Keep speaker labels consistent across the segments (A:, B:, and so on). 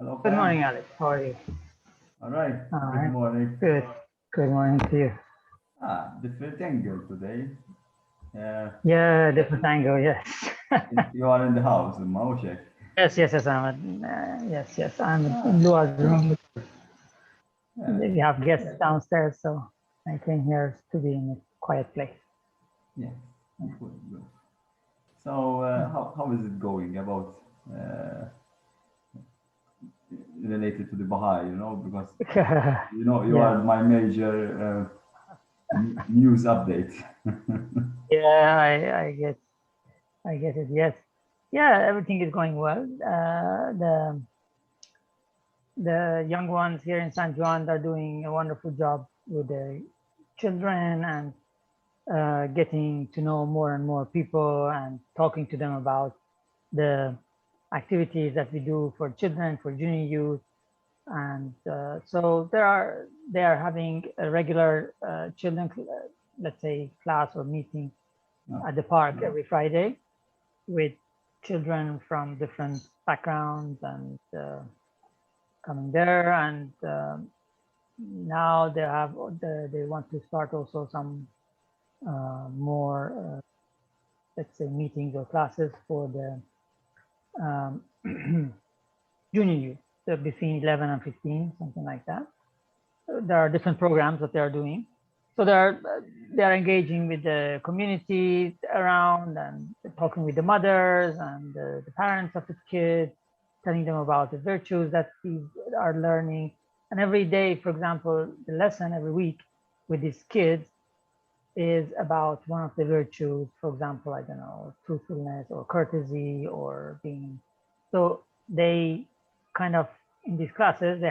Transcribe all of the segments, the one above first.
A: Hello,
B: Good
A: Pam.
B: morning, Alex. How are you?
A: All right.
B: All
A: Good
B: right.
A: morning.
B: Good. Good morning to you.
A: Different angle today. Uh,
B: Yeah, different angle. Yes.
A: you are in the house, Maushek.
B: Yes. I'm in Lua's room.
A: Yeah,
B: We have guests downstairs, so I came here to be in a quiet place.
A: yeah. Good, good. So, how is it going about related to the Baha'i? Because you
B: Yeah.
A: are my major news update.
B: Yeah. I get it. Yes. Yeah. Everything is going well. The young ones here in San Juan are doing a wonderful job with the children and getting to know more and more people and talking to them about the activities that we do for children, for junior youth. And so they are having a regular children, let's say, class or meeting
A: No.
B: at the park every Friday with children from different backgrounds and coming there. And now they want to start also some more let's say meetings or classes for the junior youth, so between 11 and 15, something like that. There are different programs that they are doing. So they are engaging with the community around and talking with the mothers and the parents of the kids, telling them about the virtues that we are learning. And every day, for example, the lesson every week with these kids is about one of the virtues, for example, I don't know, truthfulness or courtesy or being. So they kind of, in these classes,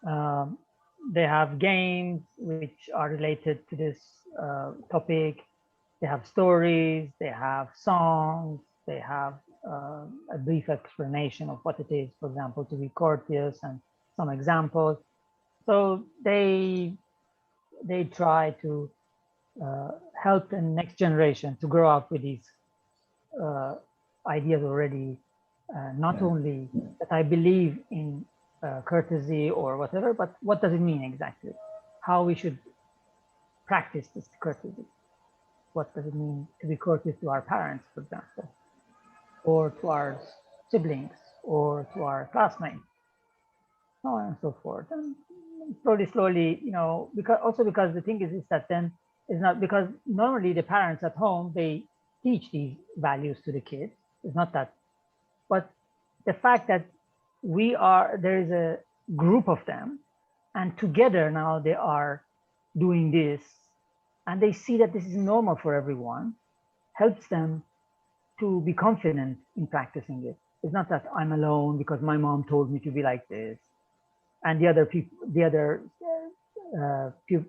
B: um, they have games which are related to this topic. They have stories, they have songs, they have a brief explanation of what it is, for example, to be courteous and some examples. So they try to help the next generation to grow up with these uh, ideas already, not
A: Yeah.
B: only that I believe in courtesy or whatever, but what does it mean exactly? How we should practice this courtesy? What does it mean to be courteous to our parents, for example, or to our siblings, or to our classmates, so on and so forth. And slowly, because the thing is that then it's not because normally the parents at home they teach these values to the kids. It's not that, but the fact that there is a group of them, and together now they are doing this, and they see that this is normal for everyone, helps them to be confident in practicing it. It's not that I'm alone because my mom told me to be like this and the other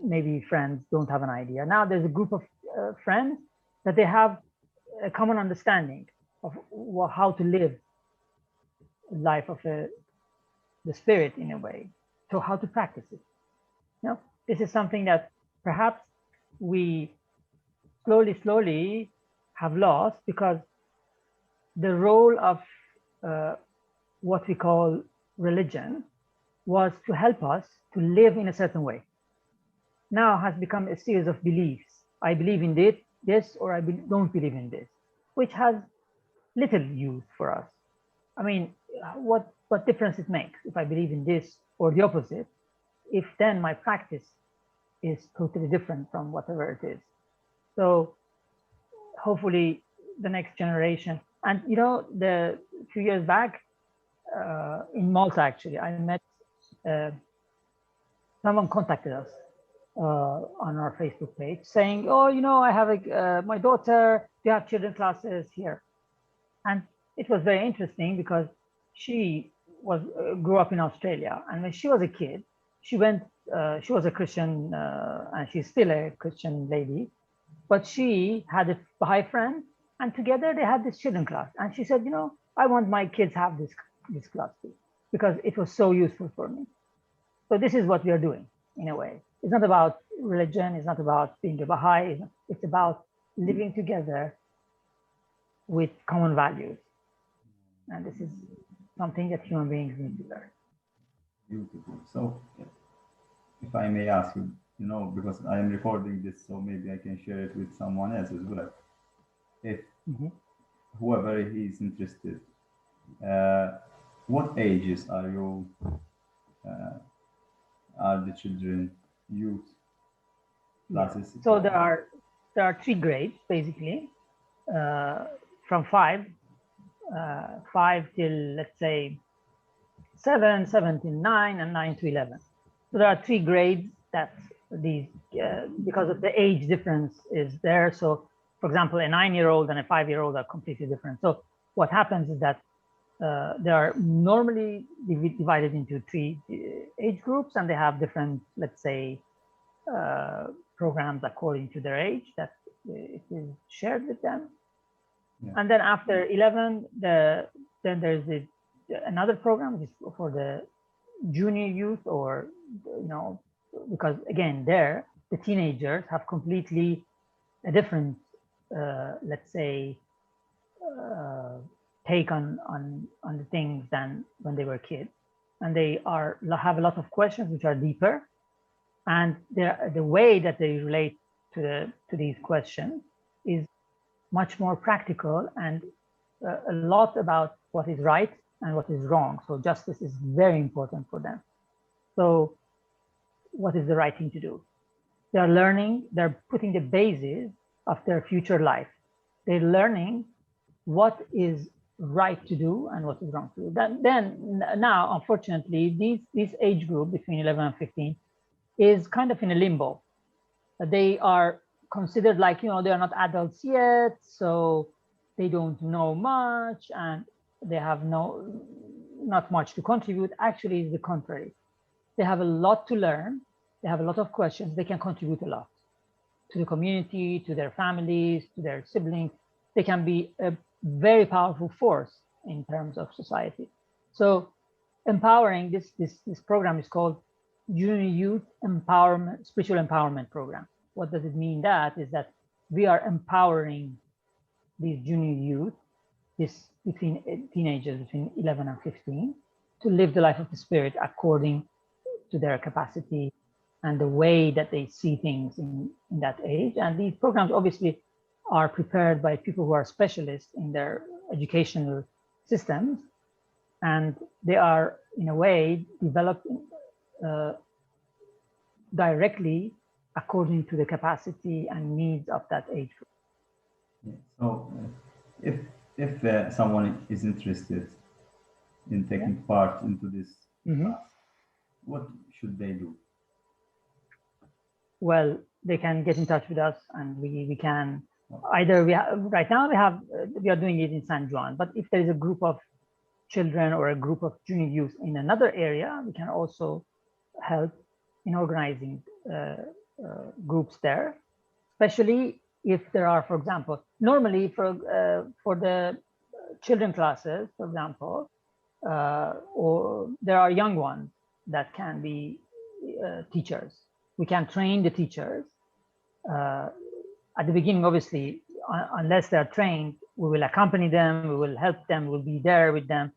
B: maybe friends don't have an idea. Now there's a group of friends that they have a common understanding of how to live life of the spirit in a way. So how to practice it. This is something that perhaps we slowly have lost because the role of uh, what we call religion was to help us to live in a certain way. Now has become a series of beliefs. I believe in this, or I don't believe in this, which has little use for us. I mean, what difference it makes if I believe in this or the opposite, if then my practice is totally different from whatever it is. So hopefully the next generation, and the few years back in Malta, actually, I met uh, someone contacted us on our Facebook page saying, "Oh, I have my daughter. We have children classes here," and it was very interesting because she grew up in Australia, and when she was a kid, she went. She was a Christian, and she's still a Christian lady, but she had a Baha'i friend, and together they had this children class. And she said, I want my kids have this class too because it was so useful for me. So this is what we are doing in a way. It's not about religion. It's not about being a Baha'i. It's about living together with common values. And this is something that human beings need to learn.
A: Beautiful. So, if I may ask you, because I am recording this, so maybe I can share it with someone else as well. If whoever is interested, what ages are the children, youth classes?
B: So there are 3 grades basically, from 5 till, let's say, 7, 7 to 9, and 9 to 11. So there are 3 grades that these, because of the age difference is there. So for example, a 9-year-old and a 5-year-old are completely different. So what happens is that they are normally divided into 3 age groups, and they have different, let's say, programs according to their age that it is shared with them. Yeah. And then after 11, then there's another program which is for the junior youth, or because again there the teenagers have completely a different let's say take on the things than when they were kids, and they have a lot of questions which are deeper, and the way that they relate to these questions is much more practical, and a lot about what is right and what is wrong. So justice is very important for them. So what is the right thing to do? They're learning, they're putting the basis of their future life. They're learning what is right to do and what is wrong to do. Then now, unfortunately, this age group between 11 and 15 is kind of in a limbo. They are considered like, they are not adults yet, so they don't know much, and they have not much to contribute. Actually, it's the contrary. They have a lot to learn. They have a lot of questions. They can contribute a lot to the community, to their families, to their siblings. They can be a very powerful force in terms of society. So empowering, this program is called Junior Youth Empowerment, Spiritual Empowerment Program. What does it mean? That is that we are empowering these junior youth, between teenagers between 11 and 15, to live the life of the spirit according to their capacity and the way that they see things in that age. And these programs obviously are prepared by people who are specialists in their educational systems, and they are in a way developed directly according to the capacity and needs of that age group.
A: Yeah. So if someone is interested in taking part into this class, what should they do?
B: Well, they can get in touch with us, and we can either right now we are doing it in San Juan, but if there is a group of children or a group of junior youth in another area, we can also help in organizing groups there, especially if there are, for example, normally for the children classes, for example, or there are young ones that can be teachers. We can train the teachers at the beginning. Obviously, unless they're trained, we will accompany them, we will help them, we'll be there with them,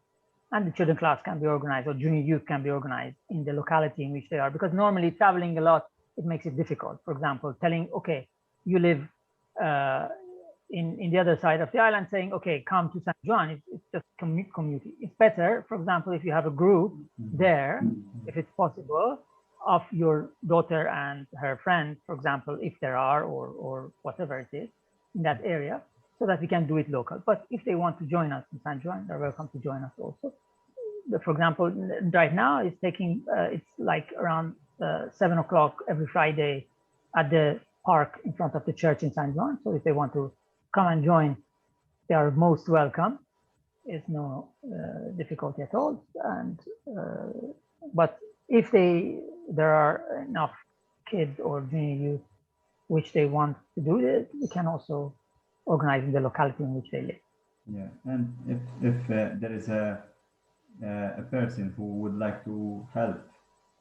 B: and the children class can be organized, or junior youth can be organized in the locality in which they are, because normally traveling a lot, it makes it difficult. For example, telling, okay, you live in the other side of the island, saying, okay, come to San Juan, it's just community. It's better, for example, if you have a group there, if it's possible, of your daughter and her friends, for example, if there are, or whatever it is in that area, so that we can do it local. But if they want to join us in San Juan, they're welcome to join us also. For example, right now it's taking, it's like around 7 o'clock every Friday at the park in front of the church in San Juan. So if they want to come and join, they are most welcome. It's no difficulty at all. And but if there are enough kids or junior youth which they want to do this, we can also organize in the locality in which they live.
A: Yeah, and if there is a person who would like to help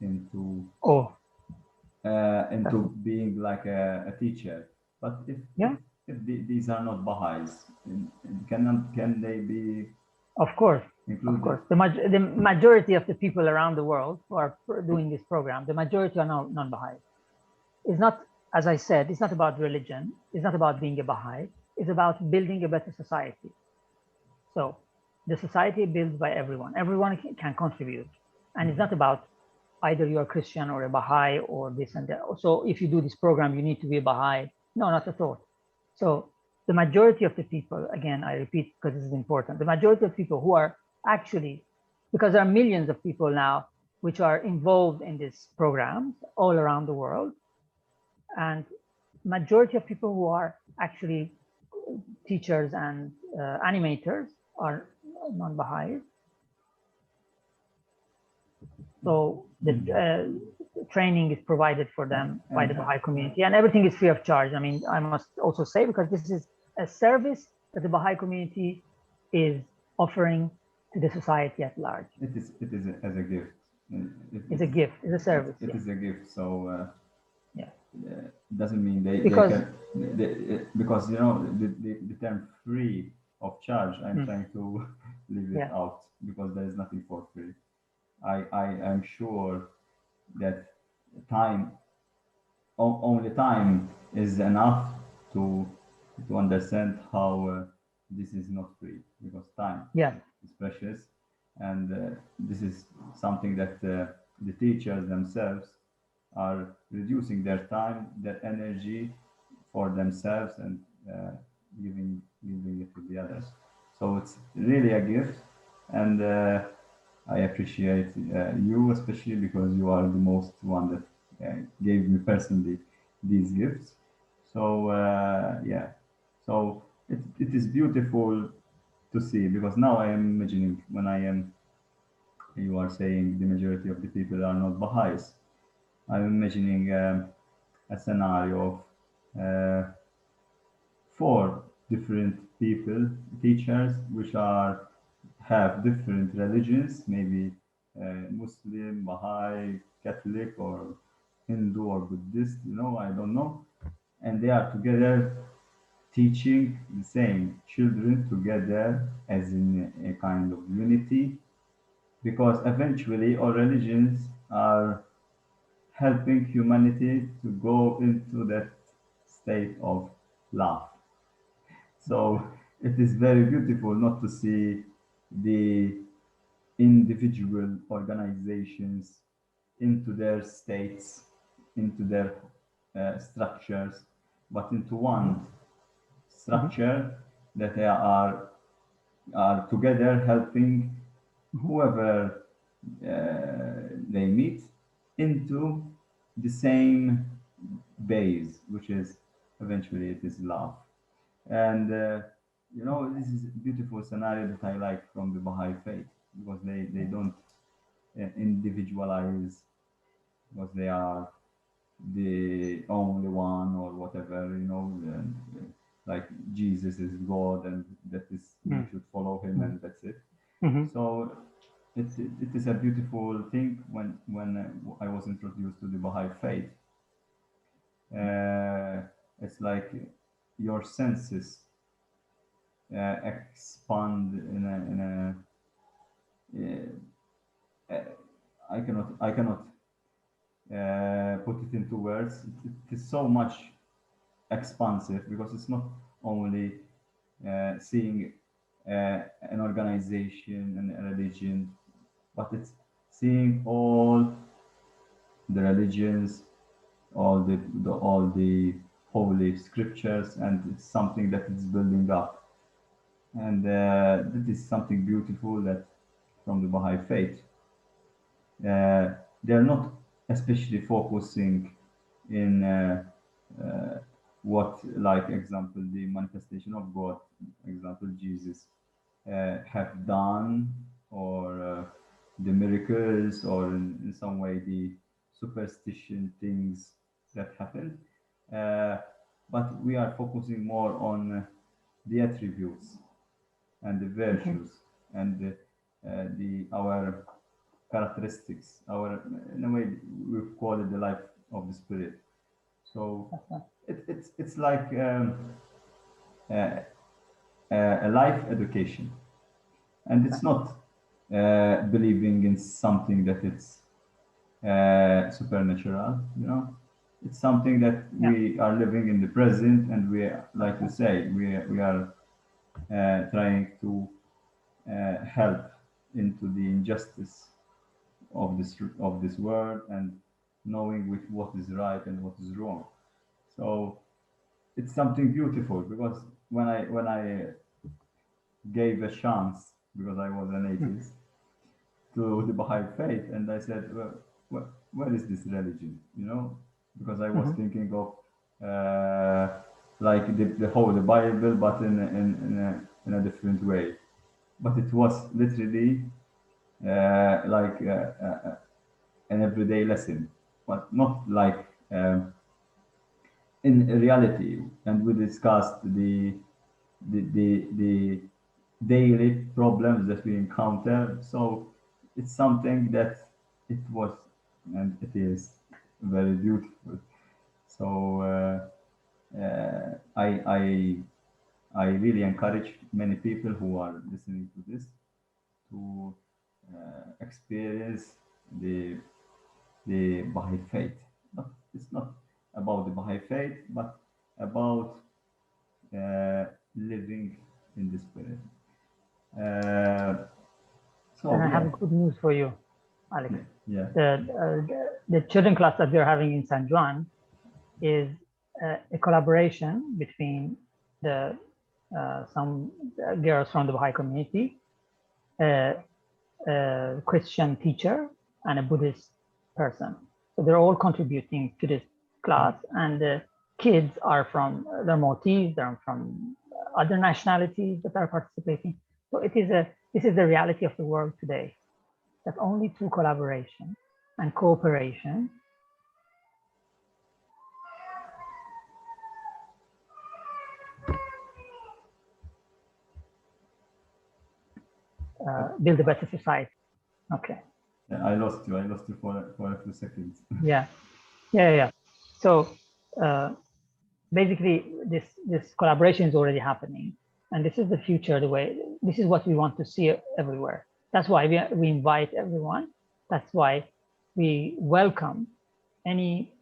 A: into being like a teacher, but if these are not Baha'is, can they be?
B: Of course,
A: including.
B: Of course, the majority of the people around the world who are doing this program, the majority are non-Baha'i. It's not, as I said, it's not about religion. It's not about being a Baha'i. It's about building a better society. So the society built by everyone. Everyone can contribute. And it's not about either you're a Christian or a Baha'i or this and that. So if you do this program, you need to be a Baha'i. No, not at all. So the majority of the people, again, I repeat because this is important, the majority of people who are actually, because there are millions of people now which are involved in this program all around the world, and majority of people who are actually teachers and animators are non-Baha'is. So the training is provided for them by the Baha'i community, and everything is free of charge. I mean, I must also say, because this is a service that the Baha'i community is offering to the society at large.
A: It is as a gift.
B: It's a gift. It's a service.
A: It is a gift. So
B: yeah,
A: doesn't mean they because you know the term free of charge. I'm trying to leave it out because there is nothing for free. I am sure that only time is enough to understand how this is not free, because time is precious, and this is something that the teachers themselves are reducing their time, their energy for themselves, and giving it to the others. So it's really a gift, and I appreciate you, especially because you are the most one that gave me personally these gifts. So yeah, so it is beautiful to see, because now I am imagining when you are saying the majority of the people are not Baha'is. I'm imagining a scenario of 4 different people, teachers, which have different religions, maybe Muslim, Baha'i, Catholic, or Hindu or Buddhist, I don't know. And they are together teaching the same children together as in a kind of unity, because eventually all religions are helping humanity to go into that state of love. So it is very beautiful not to see the individual organizations into their states, into their structures, but into one structure that they are together helping whoever they meet into the same base, which is eventually it is love. And this is a beautiful scenario that I like from the Baha'i faith, because they don't individualize because they are the only one or whatever, like Jesus is God and that is we should follow him and that's it. So it is a beautiful thing when I was introduced to the Baha'i faith. It's like your senses expand in a I cannot put it into words. It is so much expansive, because it's not only seeing an organization and a religion, but it's seeing all the religions, all the holy scriptures, and it's something that is building up. And this is something beautiful that from the Baha'i faith. They're not especially focusing in what, like example, the manifestation of God, example Jesus, have done, or the miracles, or in some way the superstition things that happened. But we are focusing more on the attributes and the virtues and our characteristics, in a way we call it the life of the spirit. So it's like a life education, and it's not believing in something that it's supernatural, you know. It's something that we are living in the present, and we are, like you say, we are trying to help into the injustice of this world, and knowing what is right and what is wrong. So it's something beautiful, because when I gave a chance, because I was an atheist, to the Baha'i faith, and I said, well, where is this religion? You know, because I was thinking of like the whole the Bible, but in a different way. But it was literally like an everyday lesson, but not like in reality. And we discussed the daily problems that we encounter. So it's something that it was, and it is very beautiful. So I really encourage many people who are listening to this to experience the Baha'i faith. It's not about the Baha'i faith, but about living in the spirit. So
B: And I
A: yeah,
B: have good news for you, Alex.
A: yeah.
B: The children class that we're having in San Juan is a collaboration between the some girls from the Baha'i community, a Christian teacher, and a Buddhist person. So they're all contributing to this class, and the kids are from, they're Maltese, they're from other nationalities that are participating. So this is the reality of the world today, that only through collaboration and cooperation build a better society. Okay.
A: Yeah, I lost you. I lost you for a few seconds.
B: Yeah. So basically, this collaboration is already happening, and this is the future. This is what we want to see everywhere. That's why we invite everyone. That's why we welcome any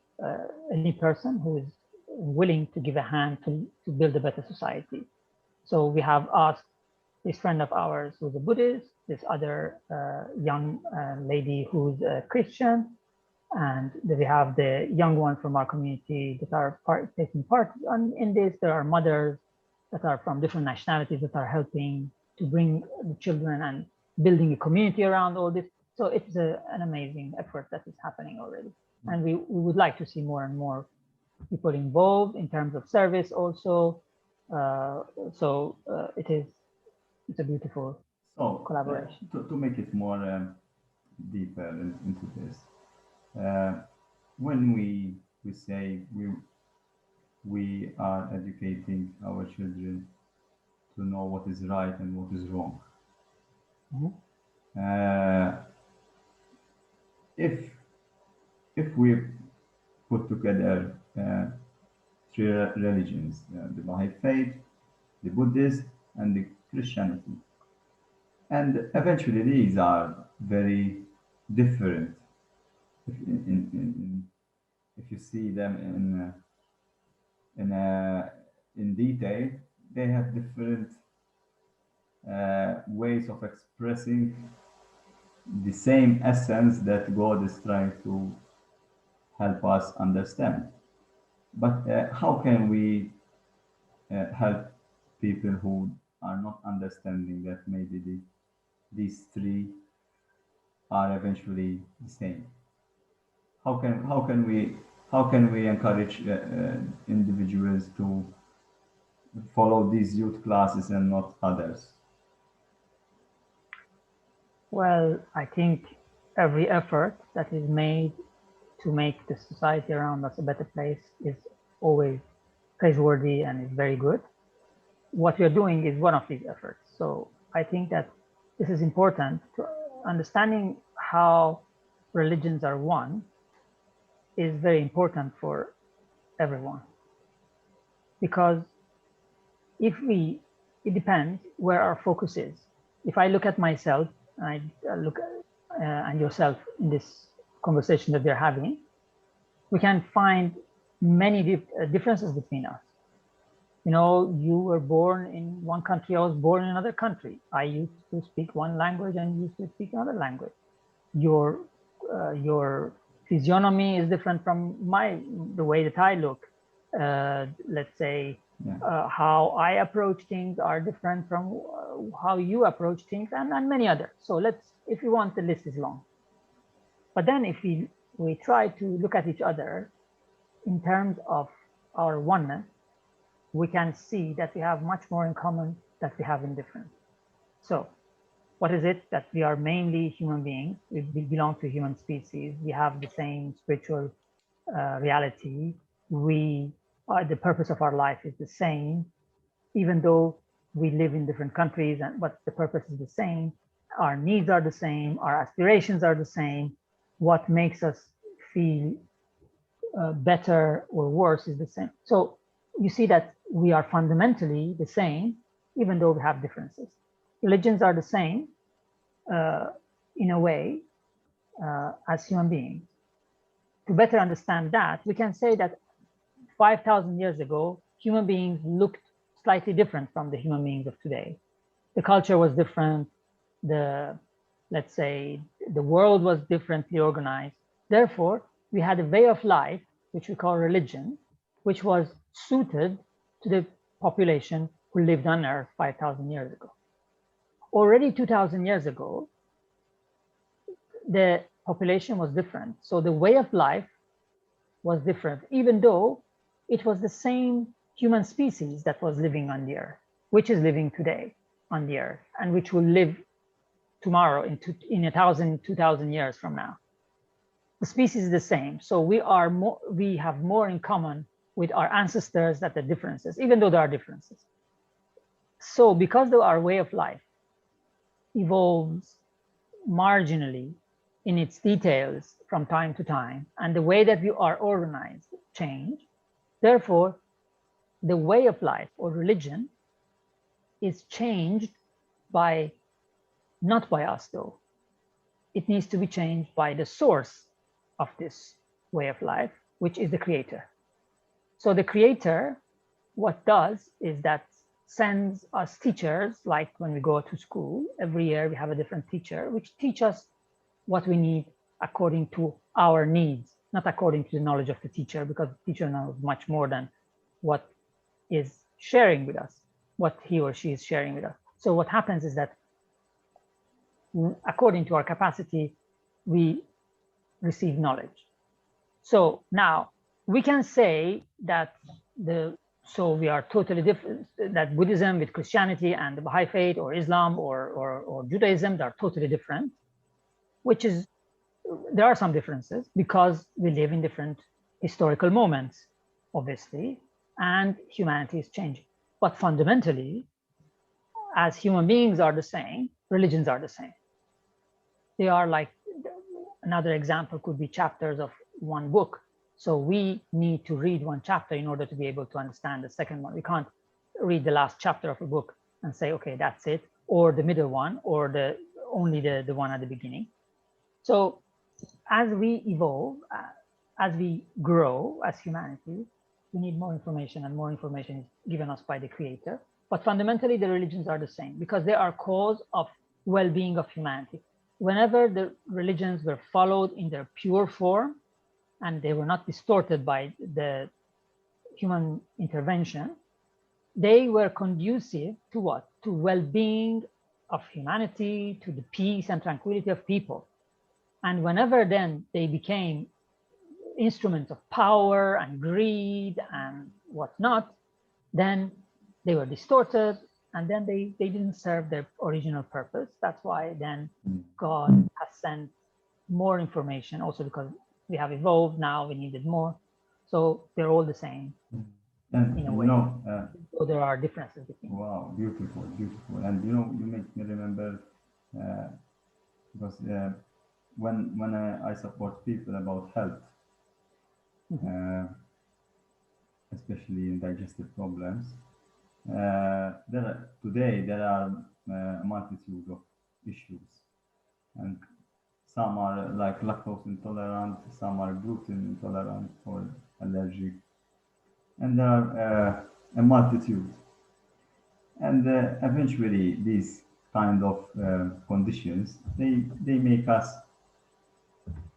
B: person who is willing to give a hand to build a better society. So we have asked this friend of ours who's a Buddhist, this other young lady who's a Christian, and we have the young ones from our community that are taking part in this. There are mothers that are from different nationalities that are helping to bring the children and building a community around all this. So it's an amazing effort that is happening already. And we would like to see more and more people involved in terms of service also. It's a beautiful collaboration.
A: To make it more deeper into this, when we say we are educating our children to know what is right and what is wrong. If we put together three religions, the Baha'i faith, the Buddhist, and the Christianity, and eventually these are very different. If you see them in detail, they have different ways of expressing the same essence that God is trying to help us understand. But how can we help people who are not understanding that maybe these three are eventually the same? How can we encourage individuals to follow these youth classes and not others?
B: Well, I think every effort that is made to make the society around us a better place is always praiseworthy and is very good. What we are doing is one of these efforts. So I think that this is important. To understanding how religions are one is very important for everyone, because it depends where our focus is. If I look at myself I look and yourself in this conversation that we're having, we can find many differences between us. You know, you were born in one country, I was born in another country. I used to speak one language and you used to speak another language. Your physiognomy is different from the way that I look. Let's say, how I approach things are different from how you approach things, and many others. So if you want, the list is long. But then if we try to look at each other in terms of our oneness, we can see that we have much more in common that we have in difference. So what is it? That we are mainly human beings. We belong to human species. We have the same spiritual reality. The purpose of our life is the same, even though we live in different countries, but the purpose is the same. Our needs are the same. Our aspirations are the same. What makes us feel better or worse is the same. So you see that we are fundamentally the same, even though we have differences. Religions are the same in a way as human beings. To better understand that, we can say that 5,000 years ago, human beings looked slightly different from the human beings of today. The culture was different. Let's say, the world was differently organized. Therefore, we had a way of life, which we call religion, which was suited to the population who lived on Earth 5,000 years ago. Already 2,000 years ago, the population was different. So the way of life was different, even though it was the same human species that was living on the Earth, which is living today on the Earth, and which will live tomorrow in 1,000, 2,000 years from now. The species is the same. So we have more in common with our ancestors than the differences, even though there are differences. So because our way of life evolves marginally in its details from time to time, and the way that we are organized change, therefore, the way of life or religion is changed not by us though. It needs to be changed by the source of this way of life, which is the creator. So the creator, what does is that sends us teachers, like when we go to school, every year we have a different teacher, which teach us what we need according to our needs, not according to the knowledge of the teacher, because the teacher knows much more than what is sharing with us, what he or she is sharing with us. So what happens is that according to our capacity, we receive knowledge. So now we can say that we are totally different, that Buddhism with Christianity and the Baha'i faith or Islam or Judaism, they are totally different, there are some differences because we live in different historical moments, obviously, and humanity is changing. But fundamentally, as human beings are the same, religions are the same. They are like, another example could be chapters of one book. So we need to read one chapter in order to be able to understand the second one. We can't read the last chapter of a book and say, okay, that's it, or the middle one, or only the one at the beginning. So as we evolve, as we grow as humanity, we need more information, and more information is given us by the creator. But fundamentally, the religions are the same because they are cause of well-being of humanity. Whenever the religions were followed in their pure form, and they were not distorted by the human intervention, they were conducive to what? To well-being of humanity, to the peace and tranquility of people. And whenever then they became instruments of power and greed and whatnot, then they were distorted, and then they didn't serve their original purpose. That's why then God has sent more information, also because we have evolved now, we needed more. So they're all the same in a way. So there are differences between.
A: Wow, beautiful, beautiful. And you make me remember because when I support people about health, especially in digestive problems, today there are a multitude of issues and some are like lactose intolerant, some are gluten intolerant or allergic, and there are a multitude. And eventually, these kind of conditions, they make us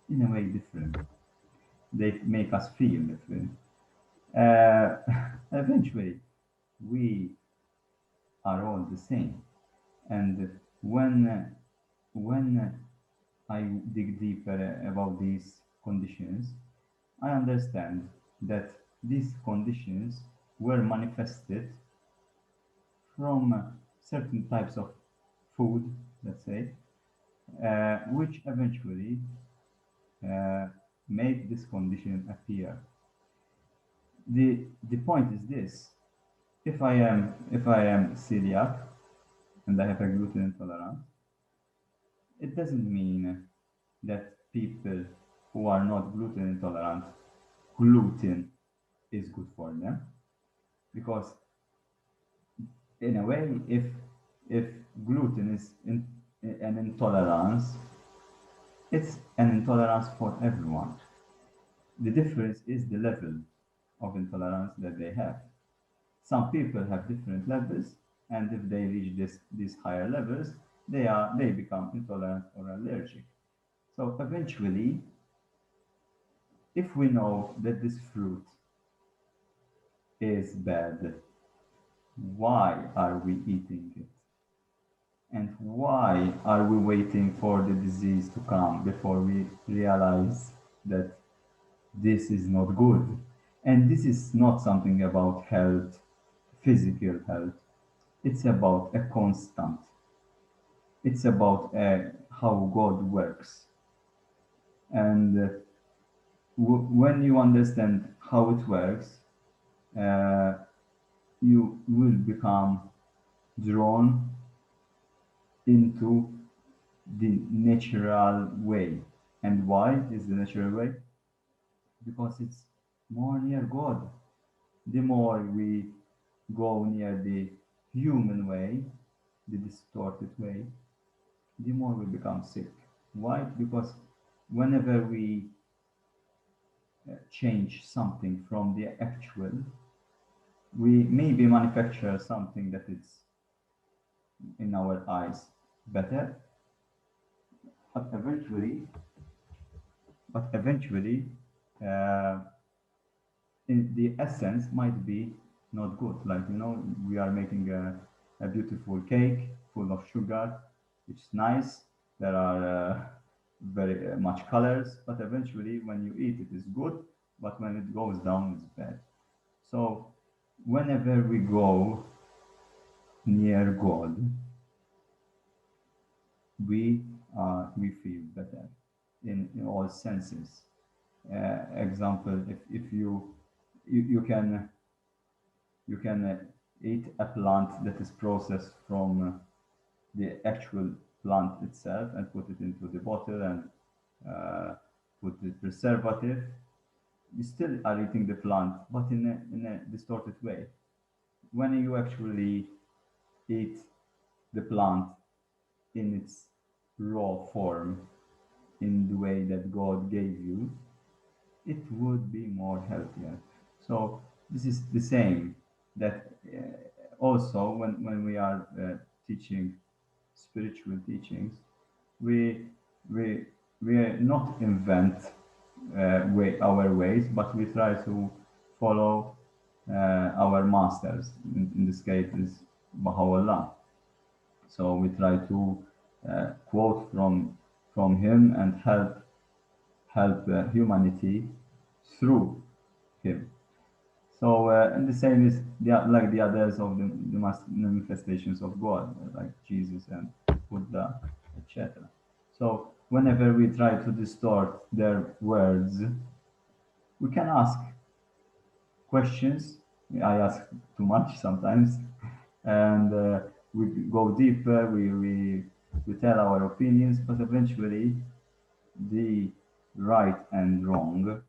A: in a way different. They make us feel different. Uh, Eventually, we are all the same. And when I dig deeper about these conditions, I understand that these conditions were manifested from certain types of food, let's say, which eventually uh, made this condition appear. The point is this: if I am celiac and I have a gluten intolerance, it doesn't mean that people who are not gluten intolerant, gluten is good for them, because in a way, if gluten is an intolerance, it's an intolerance for everyone. The difference is the level of intolerance that they have. Some people have different levels, and if they reach these higher levels, they become intolerant or allergic. So eventually, if we know that this fruit is bad, why are we eating it? And why are we waiting for the disease to come before we realize that this is not good? And this is not something about health, physical health. It's about a constant. It's about how God works. And when you understand how it works, uh, you will become drawn into the natural way. And why is the natural way? Because it's more near God. The more we go near the human way, the distorted way, the more we become sick. Why? Because whenever we change something from the actual, we maybe manufacture something that is in our eyes better, but eventually, uh, the essence might be not good. Like, we are making a beautiful cake full of sugar, which is nice. There are very much colors, but eventually, when you eat it, it's good. But when it goes down, it's bad. So, whenever we go near God, we feel better in all senses. Example, if you can eat a plant that is processed from the actual plant itself and put it into the bottle and put the preservative. You still are eating the plant, but in a distorted way. When you actually eat the plant in its raw form, in the way that God gave you, it would be more healthier. So this is the same that also when we are teaching spiritual teachings, we we we not invent our ways, but we try to follow our masters. In this case, is Baha'u'llah. So we try to quote from him and help humanity through him. So, and the same is like the others of the manifestations of God, like Jesus and Buddha, etc. So, whenever we try to distort their words, we can ask questions. I ask too much sometimes, and we go deeper. We tell our opinions, but eventually, the right and wrong,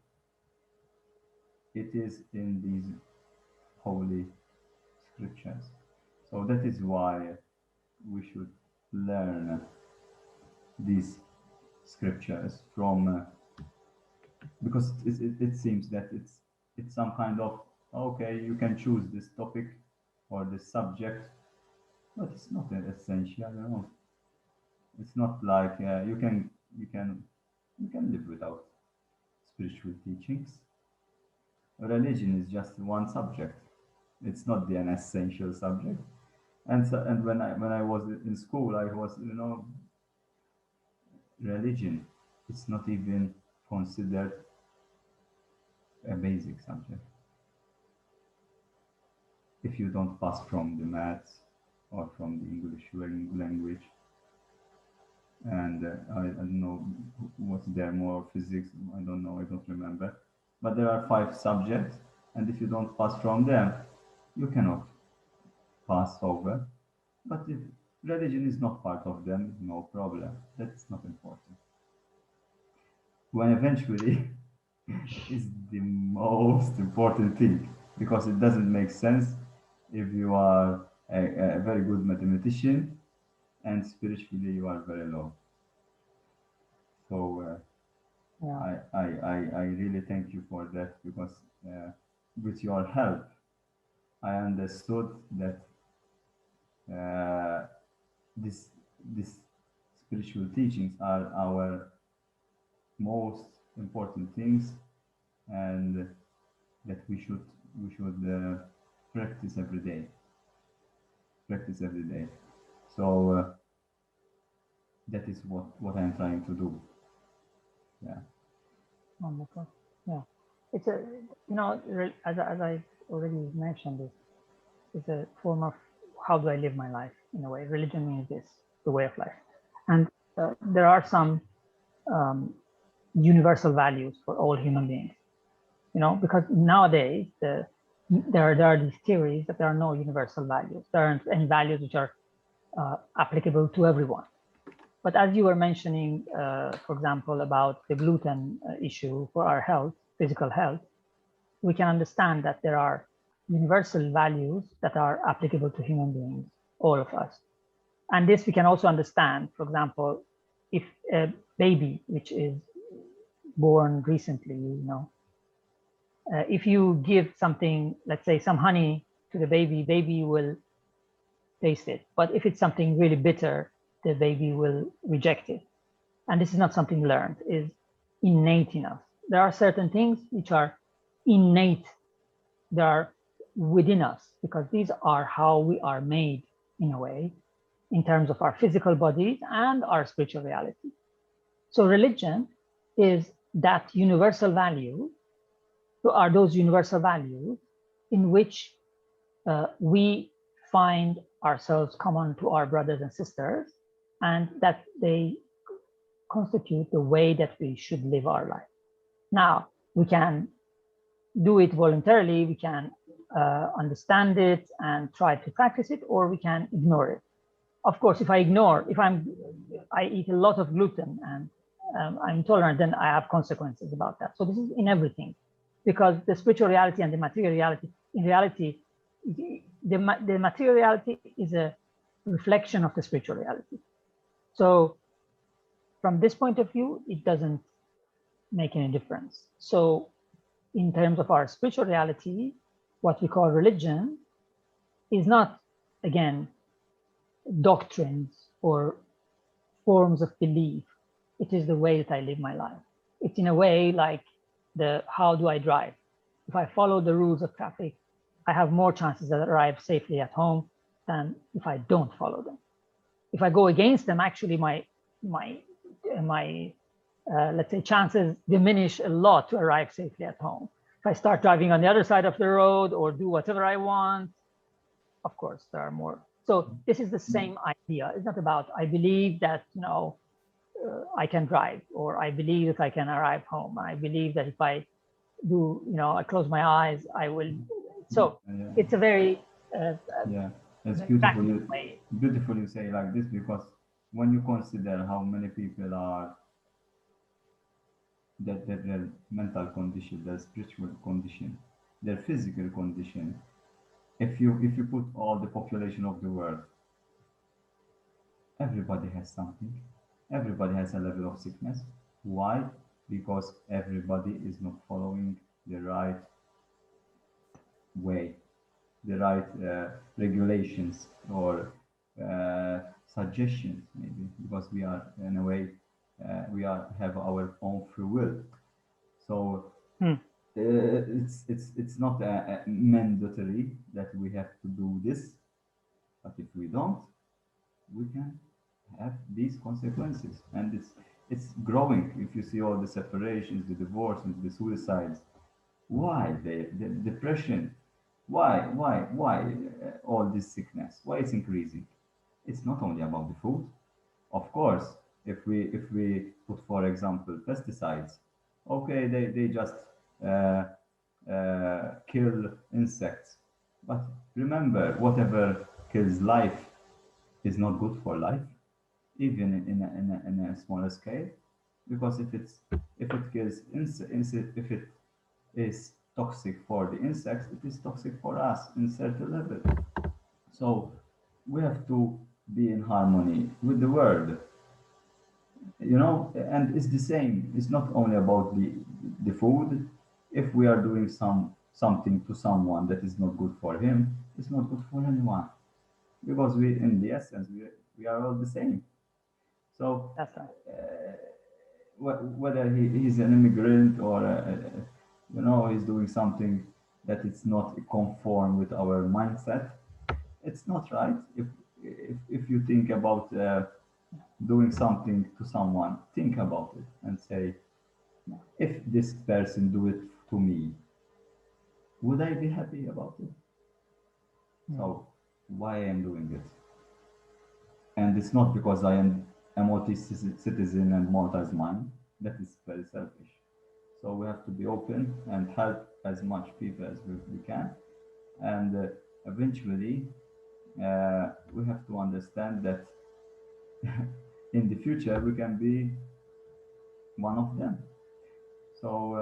A: it is in these holy scriptures. So that is why we should learn these scriptures from because it seems that it's some kind of okay, you can choose this topic or this subject, but it's not essential, you know. It's not like you can live without spiritual teachings. Religion is just one subject. It's not an essential subject. And so, and when I was in school, I was, religion. It's not even considered a basic subject. If you don't pass from the maths or from the English language, and I don't know what's there more physics. I don't know. I don't remember. But there are 5 subjects, and if you don't pass from them, you cannot pass over. But if religion is not part of them, no problem. That's not important. When eventually is the most important thing because it doesn't make sense if you are a very good mathematician and spiritually you are very low. So
B: Yeah.
A: I really thank you for that because with your help, I understood that uh, this this spiritual teachings are our most important things, and that we should practice every day. Practice every day. So that is what I'm trying to do. Yeah.
B: Wonderful. Yeah. It's a, as I already mentioned, it's a form of how do I live my life in a way. Religion means this, the way of life. And there are some universal values for all human beings, because nowadays there are these theories that there are no universal values. There aren't any values which are applicable to everyone. But as you were mentioning, for example, about the gluten issue for our health, physical health, we can understand that there are universal values that are applicable to human beings, all of us. And this we can also understand, for example, if a baby which is born recently, if you give something, let's say some honey to the baby will taste it. But if it's something really bitter, the baby will reject it. And this is not something learned, is innate in us. There are certain things which are innate, they are within us, because these are how we are made in a way, in terms of our physical bodies and our spiritual reality. So religion is that universal value, are those universal values in which we find ourselves common to our brothers and sisters, and that they constitute the way that we should live our life. Now, we can do it voluntarily, we can understand it and try to practice it, or we can ignore it. Of course, if I eat a lot of gluten and I'm intolerant, then I have consequences about that. So this is in everything, because the spiritual reality and the material reality, in reality, the material reality is a reflection of the spiritual reality. So from this point of view, it doesn't make any difference. So in terms of our spiritual reality, what we call religion is not, again, doctrines or forms of belief. It is the way that I live my life. It's in a way like how do I drive? If I follow the rules of traffic, I have more chances to arrive safely at home than if I don't follow them. If I go against them, actually my let's say chances diminish a lot to arrive safely at home. If I start driving on the other side of the road or do whatever I want, of course there are more. So this is the same idea. It's not about I believe that I can drive, or I believe that I can arrive home. I believe that if I do, I close my eyes, I will. So it's a very
A: yeah, it's beautiful. Beautiful you say like this, because when you consider how many people are that their mental condition, their spiritual condition, their physical condition, if you put all the population of the world, everybody has something. Everybody has a level of sickness. Why? Because everybody is not following the right way, the right regulations or suggestions, maybe, because we are in a way we are have our own free will. So it's not mandatory that we have to do this, but if we don't, we can have these consequences, and it's growing. If you see all the separations, the divorces, the suicides, why the depression, why all this sickness, why it's increasing? It's not only about the food, of course. If we put, for example, pesticides, okay, they just uh, kill insects, but remember, whatever kills life is not good for life, even in a smaller scale, because if it kills if it is toxic for the insects, it is toxic for us in certain level. So we have to be in harmony with the world, and it's the same. It's not only about the food. If we are doing something to someone that is not good for him, it's not good for anyone, because we, in the essence, we are all the same. So
B: That's right.
A: whether he's an immigrant or he's doing something that it's not conform with our mindset, it's not right. If you think about doing something to someone, think about it and say, if this person do it to me, would I be happy about it? So why I am doing it? And it's not because I am a multi-citizen and Malta is mine. That is very selfish. So we have to be open and help as much people as we can. And eventually, we have to understand that in the future we can be one of them. So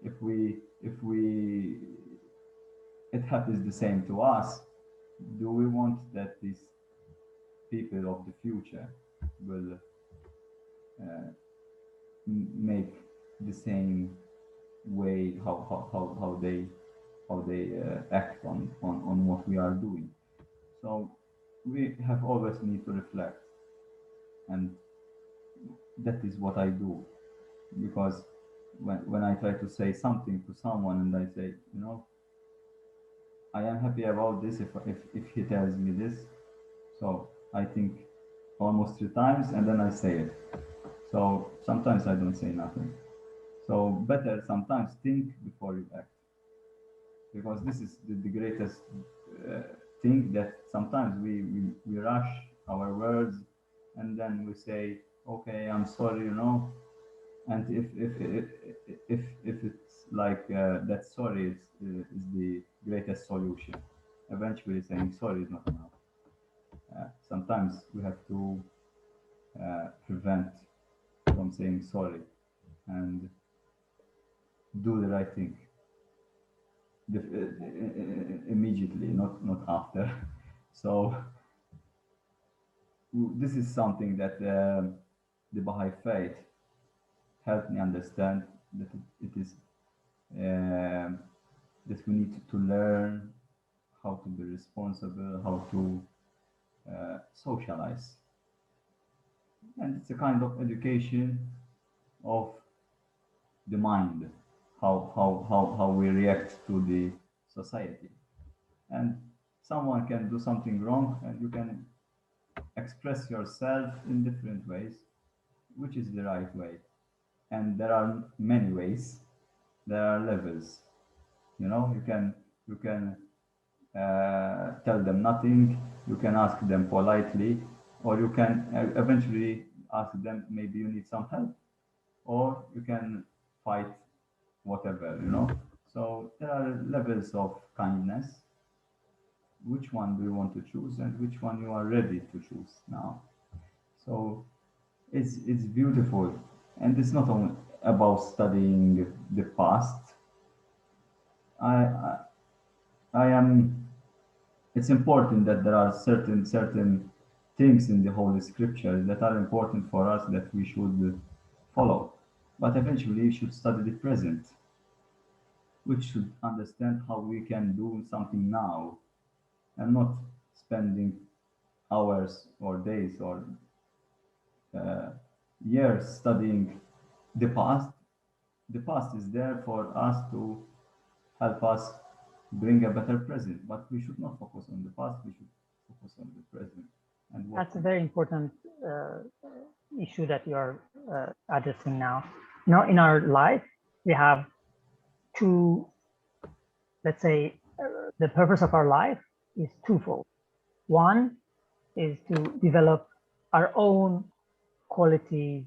A: if we it happens the same to us, do we want that these people of the future will make the same way how they act on what we are doing? So we have always need to reflect, and that is what I do, because when I try to say something to someone and I say, I am happy about this, if he tells me this, so I think almost 3 times and then I say it. So sometimes I don't say nothing. So better sometimes think before you act, because this is the greatest thing, that sometimes we rush our words and then we say, okay, I'm sorry, and if it's like that sorry is the greatest solution, eventually saying sorry is not enough. Sometimes we have to prevent from saying sorry and do the right thing immediately, not after. So this is something that the Baha'i faith helped me understand, that it is that we need to learn how to be responsible, how to socialize, and it's a kind of education of the mind, how we react to the society. And someone can do something wrong and you can express yourself in different ways, which is the right way. And there are many ways, there are levels. You can tell them nothing, you can ask them politely, or you can eventually ask them, maybe you need some help, or you can fight, whatever. So there are levels of kindness. Which one do you want to choose, and which one you are ready to choose now? So it's beautiful, and it's not only about studying the past. I I am. It's important that there are certain things in the Holy Scriptures that are important for us that we should follow. But eventually, we should study the present, which should understand how we can do something now and not spending hours or days or uh, years studying the past. The past is there for us to help us bring a better present, but we should not focus on the past, we should focus on the present. And what
B: That's a very important issue that you're addressing now. Now, in our life, we have two, let's say, the purpose of our life is twofold. One is to develop our own qualities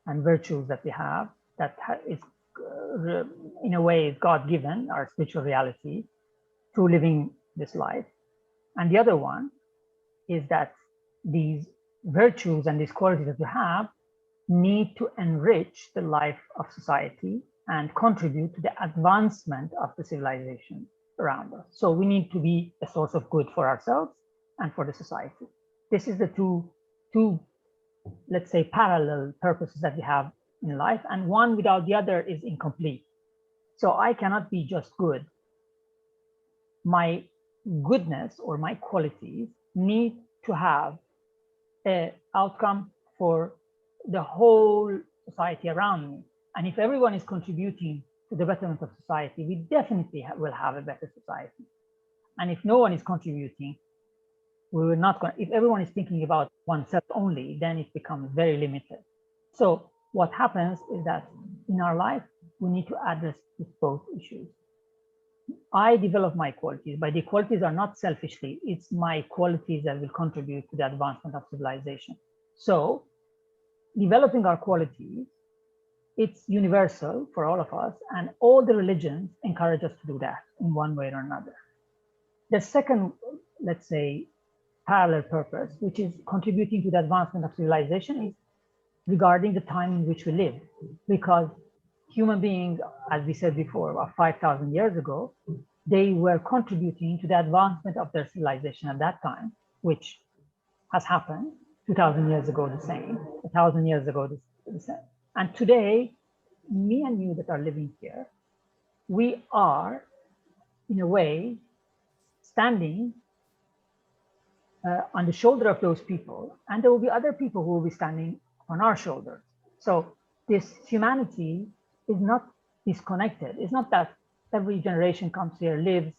B: and virtues that we have, that is in a way God-given, our spiritual reality, through living this life. And the other one is that these virtues and these qualities that we have need to enrich the life of society and contribute to the advancement of the civilization around us. So we need to be a source of good for ourselves and for the society. This is the two, let's say, parallel purposes that we have in life, and one without the other is incomplete. So I cannot be just good. My goodness or my qualities need to have an outcome for the whole society around me. And if everyone is contributing to the betterment of society, we definitely will have a better society. And if no one is contributing, we will not. If everyone is thinking about oneself only, then it becomes very limited. So what happens is that in our life, we need to address both issues. I develop my qualities, but the qualities are not selfishly, it's my qualities that will contribute to the advancement of civilization. So developing our qualities, it's universal for all of us, and all the religions encourage us to do that in one way or another. The second, let's say, parallel purpose, which is contributing to the advancement of civilization, is regarding the time in which we live, because human beings, as we said before, 5,000 years ago, they were contributing to the advancement of their civilization at that time, which has happened 2,000 years ago the same, 1,000 years ago the same. And today, me and you that are living here, we are, in a way, standing on the shoulder of those people, and there will be other people who will be standing on our shoulders. So this humanity is not disconnected. It's not that every generation comes here, lives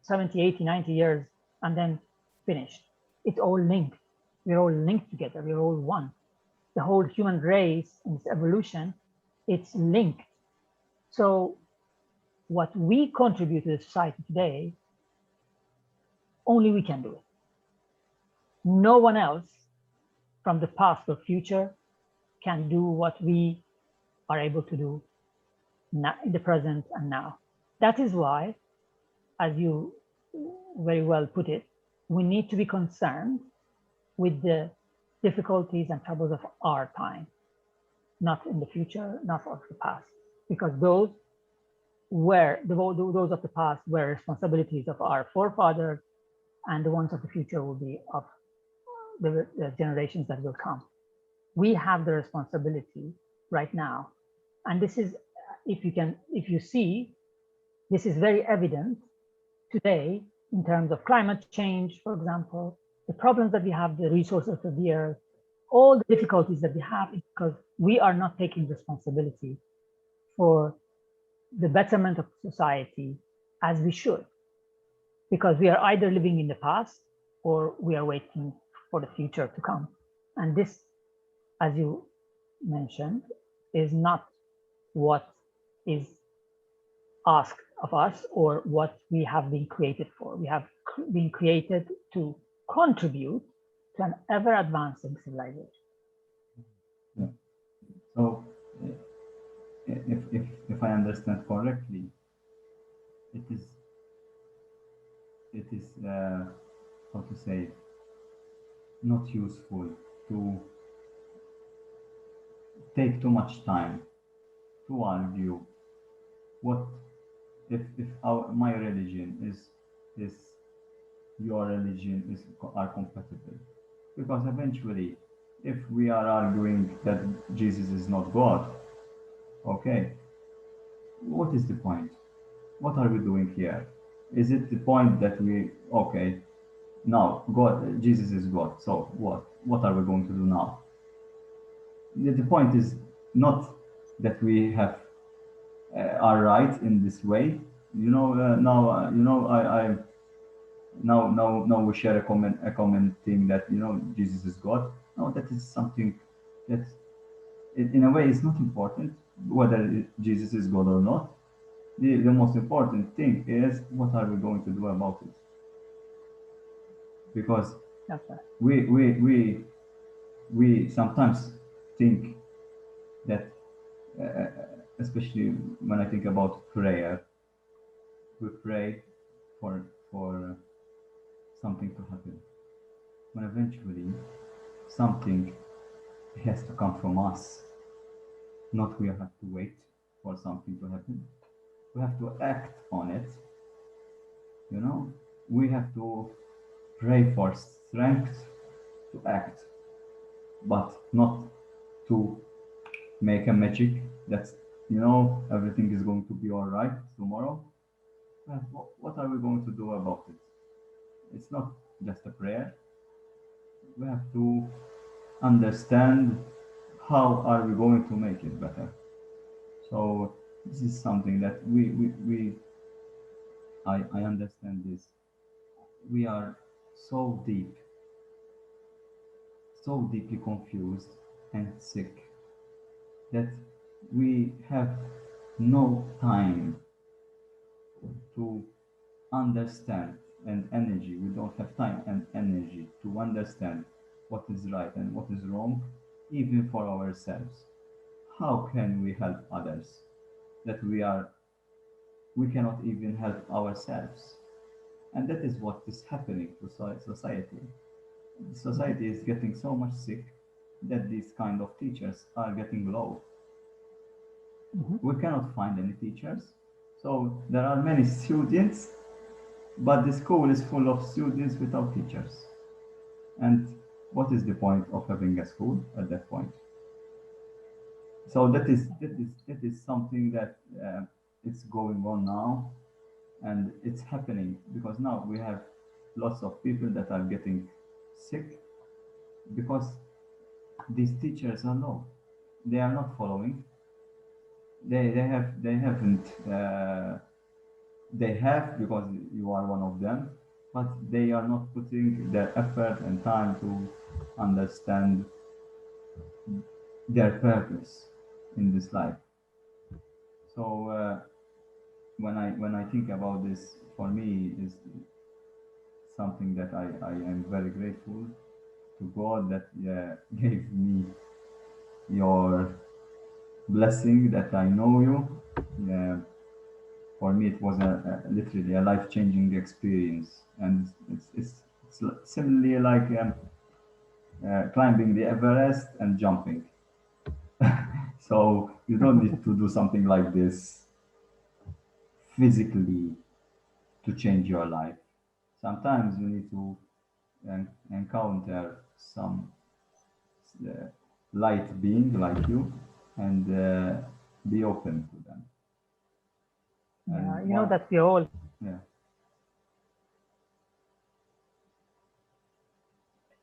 B: 70, 80, 90 years, and then finished. It's all linked. We're all linked together. We're all one. The whole human race in its evolution, it's linked. So what we contribute to the society today, only we can do it. No one else from the past or future can do what we are able to do now, in the present and now. That is why, as you very well put it, we need to be concerned with the difficulties and troubles of our time, not in the future, not of the past, because those of the past were responsibilities of our forefathers, and the ones of the future will be of the generations that will come. We have the responsibility right now, and this is, if you see, this is very evident today in terms of climate change, for example, the problems that we have, the resources of the earth, all the difficulties that we have, because we are not taking responsibility for the betterment of society as we should, because we are either living in the past or we are waiting for the future to come. And this, as you mentioned, is not what is asked of us or what we have been created for. We have been created to contribute to an ever advancing civilization.
A: Yeah. So if I understand correctly, it is how to say, not useful to take too much time to argue what if my religion is your religion are compatible. Because eventually, if we are arguing that Jesus is not God, okay, what is the point? What are we doing here? Is it the point that we, okay, now God, Jesus is God, so what? What are we going to do now? The point is not that we have are right in this way. Now we share a common thing that Jesus is God. No, that is something that in a way is not important whether Jesus is God or not. The most important thing is what are we going to do about it? Because
B: Okay.
A: we sometimes think that, especially when I think about prayer, we pray for something to happen. When eventually something has to come from us, not we have to wait for something to happen. We have to act on it. We have to pray for strength to act, but not to make a magic that's everything is going to be all right tomorrow. What are we going to do about it? It's not just a prayer. We have to understand how are we going to make it better. So this is something that I understand this. We are so deeply confused and sick that we have no time to understand and energy. We don't have time and energy to understand what is right and what is wrong, even for ourselves. How can we help others that we cannot even help ourselves? And that is what is happening to society. Society is getting so much sick that these kind of teachers are getting low. We cannot find any teachers. So there are many students, but the school is full of students without teachers. And what is the point of having a school at that point? So that is something that it's going on now, and it's happening because now we have lots of people that are getting sick because these teachers are low. They are not following. They haven't they have because you are one of them, but they are not putting their effort and time to understand their purpose in this life. So when I think about this, for me is something that I am very grateful to God that gave me your blessing that I know you. Yeah, for me it was literally a life-changing experience, and it's similarly like climbing the Everest and jumping. So you don't need to do something like this physically to change your life. Sometimes you need to encounter some uh, light being like you and be open to them.
B: Yeah,
A: And one,
B: that we all
A: yeah,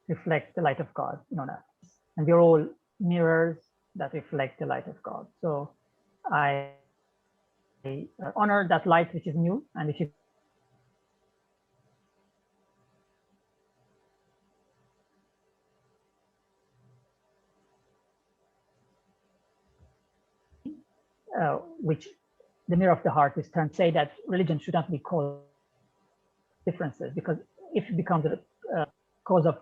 B: reflect the light of God, that, and we're all mirrors that reflect the light of God. So I honor that light which is new and which is which the mirror of the heart is trying to say that religion should not be called differences, because if it becomes a cause of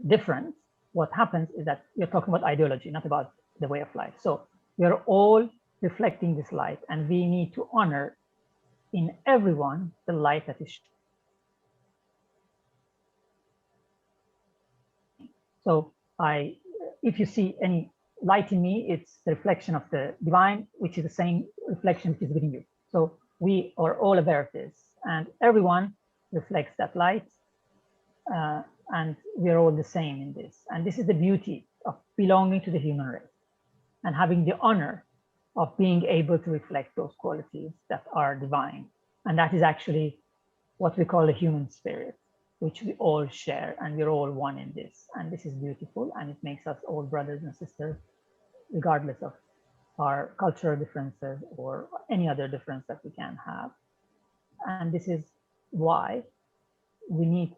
B: difference, what happens is that you're talking about ideology, not about the way of life. So we are all reflecting this light, and we need to honor in everyone the light that is. So if you see any light in me, it's the reflection of the divine, which is the same reflection which is within you. So we are all aware of this, and everyone reflects that light. and we are all the same in this. And this is the beauty of belonging to the human race and having the honor of being able to reflect those qualities that are divine. And that is actually what we call the human spirit, which we all share, and we're all one in this. And this is beautiful, and it makes us all brothers and sisters, regardless of our cultural differences or any other difference that we can have. And this is why we need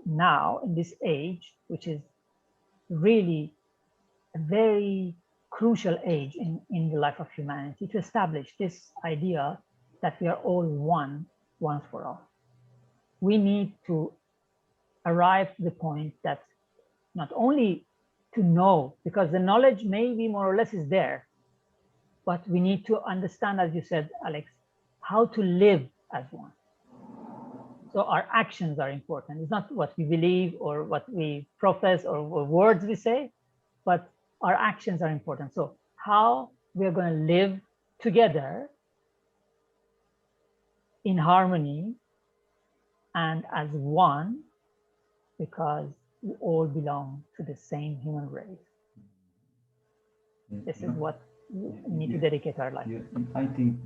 B: now, in this age, which is really a very crucial age in the life of humanity, to establish this idea that we are all one once for all. We need to arrive to the point that not only to know, because the knowledge maybe more or less is there, but we need to understand, as you said, Alex, how to live as one. So our actions are important. It's not what we believe or what we profess or words we say, but our actions are important. So how we're going to live together in harmony and as one, because we all belong to the same human race. This is what we need to dedicate our life.
A: I think,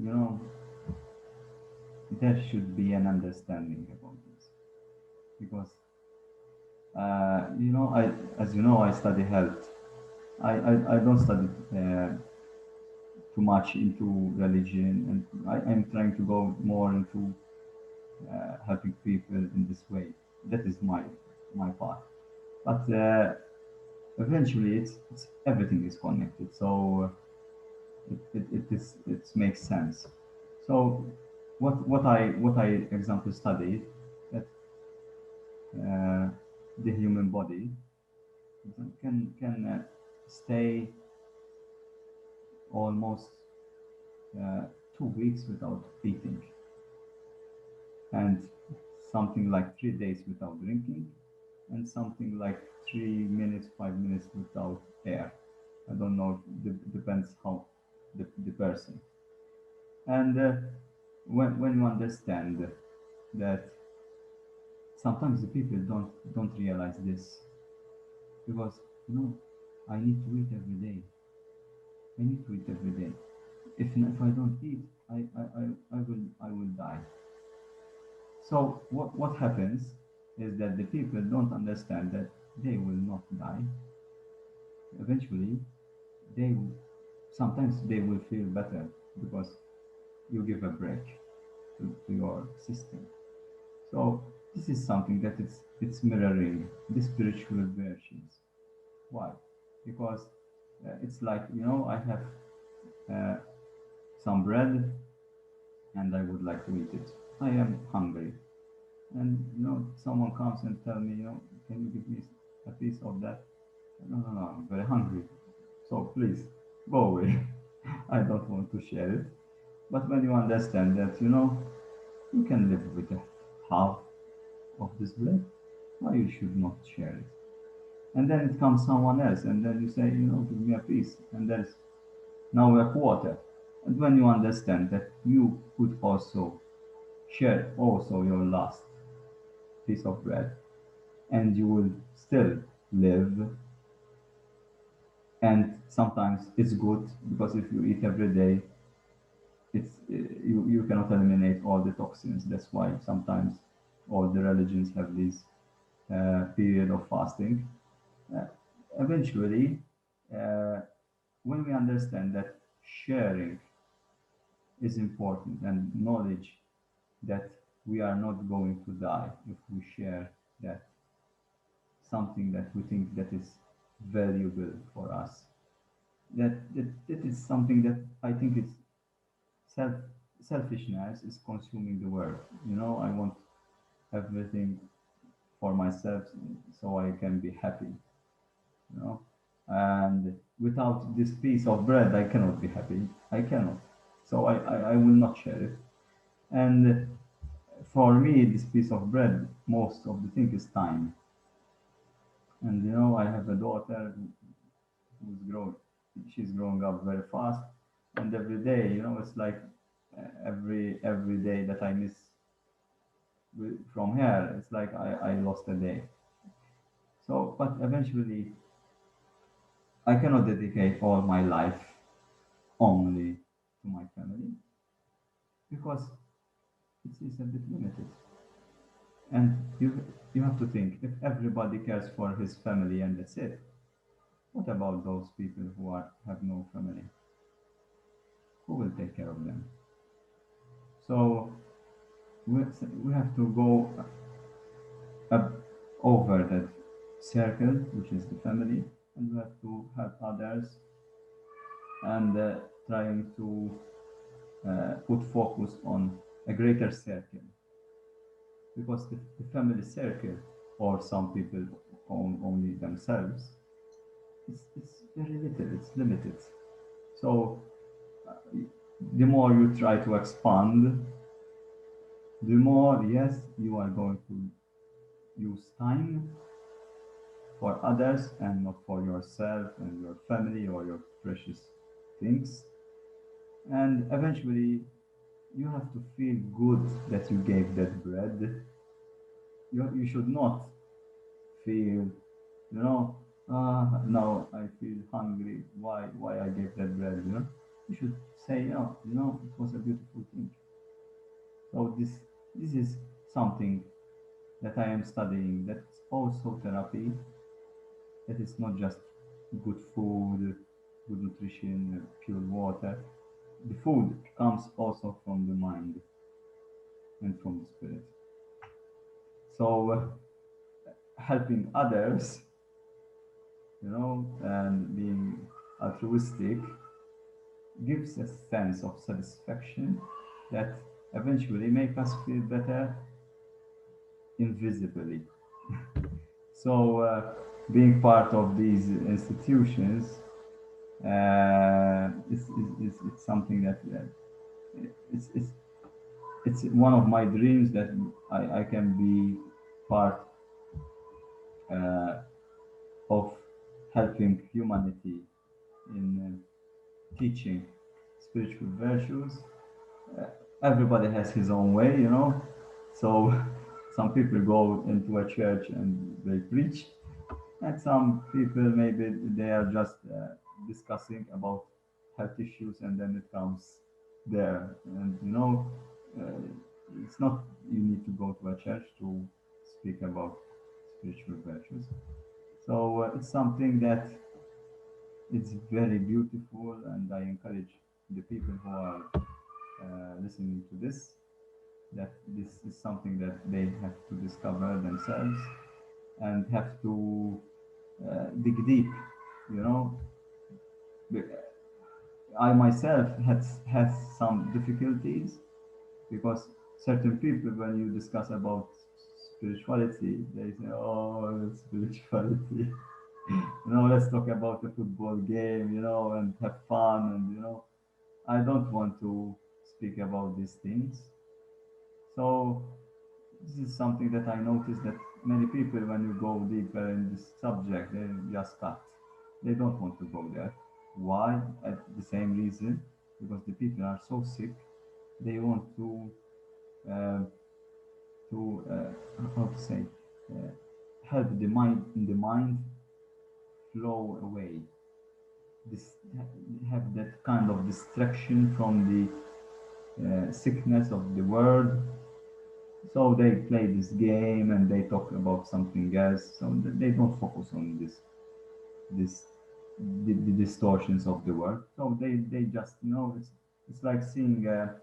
A: there should be an understanding about this, because I study health. I don't study too much into religion, and I'm trying to go more into helping people in this way. That is my part. But eventually, it's everything is connected. So it makes sense. So what I example studied, that the human body can stay almost 2 weeks without eating, and something like 3 days without drinking, and something like 3 minutes, 5 minutes without air. I don't know, depends how the person. And when you understand that, sometimes the people don't realize this, because I need to eat every day. I need to eat every day. If I don't eat, I will die. So what happens is that the people don't understand that they will not die. Eventually, sometimes they will feel better because you give a break to your system. So this is something that it's mirroring the spiritual virtues. Why? Because it's like, I have some bread and I would like to eat it. I am hungry, and someone comes and tell me, can you give me a piece of that? No, I'm very hungry, so please go away. I don't want to share it. But when you understand that, you can live with a half of this bread, why you should not share it? And then it comes someone else, and then you say, give me a piece, and there's now a quarter. And when you understand that you could also share also your last piece of bread, and you will still live. And sometimes it's good, because if you eat every day, you cannot eliminate all the toxins. That's why sometimes all the religions have this period of fasting. Eventually, when we understand that sharing is important, and knowledge that we are not going to die if we share that, something that we think that is valuable for us, that is something that I think it's selfishness is consuming the world. I want everything for myself so I can be happy, and without this piece of bread I cannot be happy. I cannot. So I will not share it. And for me, this piece of bread, most of the thing is time. And I have a daughter she's growing up very fast, and every day, it's like every day that I miss from her, it's like I lost a day. So, but eventually, I cannot dedicate all my life only to my family because it's a bit limited. And you have to think if everybody cares for his family and that's it, what about those people who have no family? Who will take care of them? So we have to go up over that circle, which is the family, and we have to help others and trying to put focus on a greater circle because the family circle or some people own only themselves it's very little, it's limited. So uh, the more you try to expand, the more, yes, you are going to use time for others and not for yourself and your family or your precious things. And eventually, you have to feel good that you gave that bread. You should not feel, now I feel hungry. Why I gave that bread? You should say, oh, it was a beautiful thing. So this is something that I am studying. That's also therapy. That is not just good food, good nutrition, pure water. The food comes also from the mind and from the spirit. So helping others, and being altruistic gives a sense of satisfaction that eventually make us feel better invisibly. So being part of these institutions it's something that it's, it's it's one of my dreams that I can be part uh, of helping humanity in teaching spiritual virtues. Uh, Everybody has his own way, So some people go into a church and they preach, and some people maybe they are just discussing about health issues, and then it comes there. And it's not you need to go to a church to speak about spiritual virtues. So it's something that it's very beautiful, and I encourage the people who are listening to this that this is something that they have to discover themselves and have to dig deep. You know, I myself had some difficulties because certain people, when you discuss about spirituality, they say, "Oh, spirituality." Let's talk about the football game, and have fun, and I don't want to speak about these things. So this is something that I noticed that many people, when you go deeper in this subject, they just cut. They don't want to go there. Why? At the same reason, because the people are so sick. They want uh, how to say, uh, help the mind flow away. This have that kind of distraction from the sickness of the world. So they play this game and they talk about something else. So they don't focus on this the distortions of the world. So they just it's like seeing uh,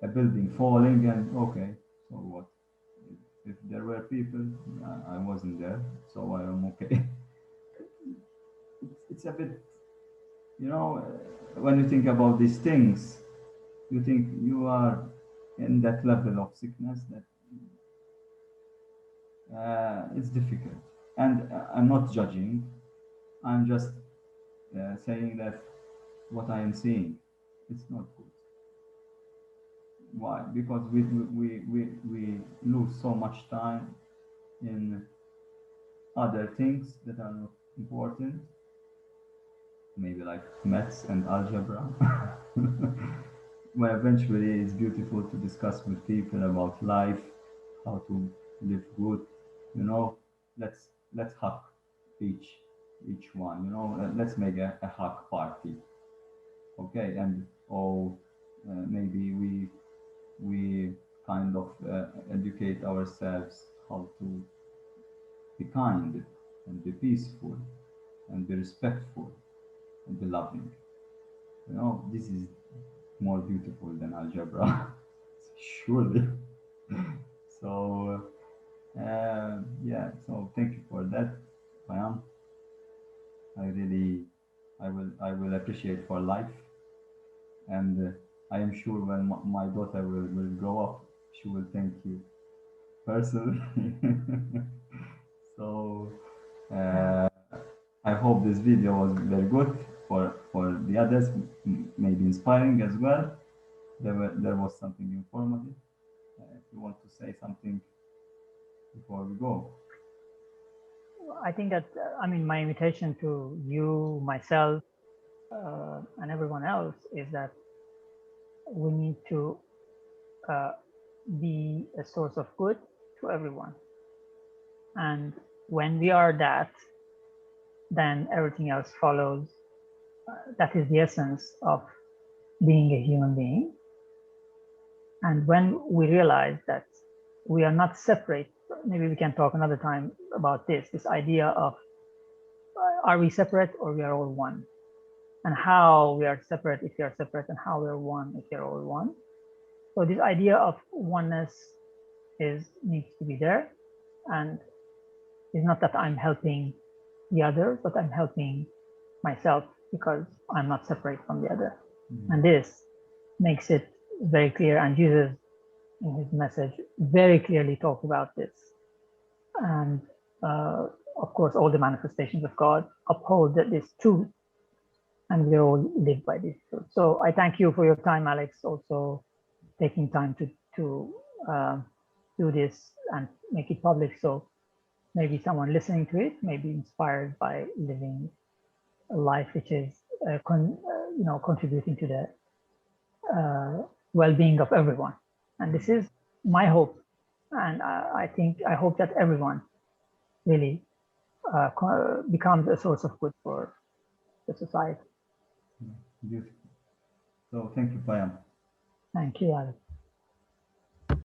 A: a building falling and okay, so what? If there were people, I wasn't there, so I am okay. It's a bit, when you think about these things, you think you are in that level of sickness that it's difficult. And I'm not judging. I'm just saying that what I am seeing, it's not good. Why? Because we lose so much time in other things that are not important, maybe like maths and algebra. Where eventually it's beautiful to discuss with people about life, how to live good, you know, let's hug each one, you know, let's make a hug party, okay? And maybe we kind of educate ourselves how to be kind and be peaceful and be respectful and be loving. You know, this is more beautiful than algebra, surely. So, yeah, so thank you for that, Payam. I really, I will appreciate for life, and I am sure when my daughter will grow up, she will thank you personally. So, uh, I hope this video was very good for the others, maybe inspiring as well. There was something informative. If you want to say something before we go.
B: I think that, I mean, my invitation to you, myself, and everyone else is that we need to be a source of good to everyone. And when we are that, then everything else follows. That is the essence of being a human being. And when we realize that we are not separate, maybe we can talk another time about this idea of are we separate or we are all one? And how we are separate if we are separate, and how we are one if we are all one. So this idea of oneness needs to be there. And it's not that I'm helping the other, but I'm helping myself because I'm not separate from the other. Mm-hmm. And this makes it very clear, and Jesus in his message very clearly talked about this. And of course, all the manifestations of God uphold this truth, and we all live by this truth. So I thank you for your time, Alex, also taking time to do this and make it public. So maybe someone listening to it may be inspired by living a life which is contributing to the well-being of everyone. And this is my hope. And I hope that everyone really becomes a source of good for the society.
A: Beautiful. So thank you, Payam.
B: Thank you, Alex.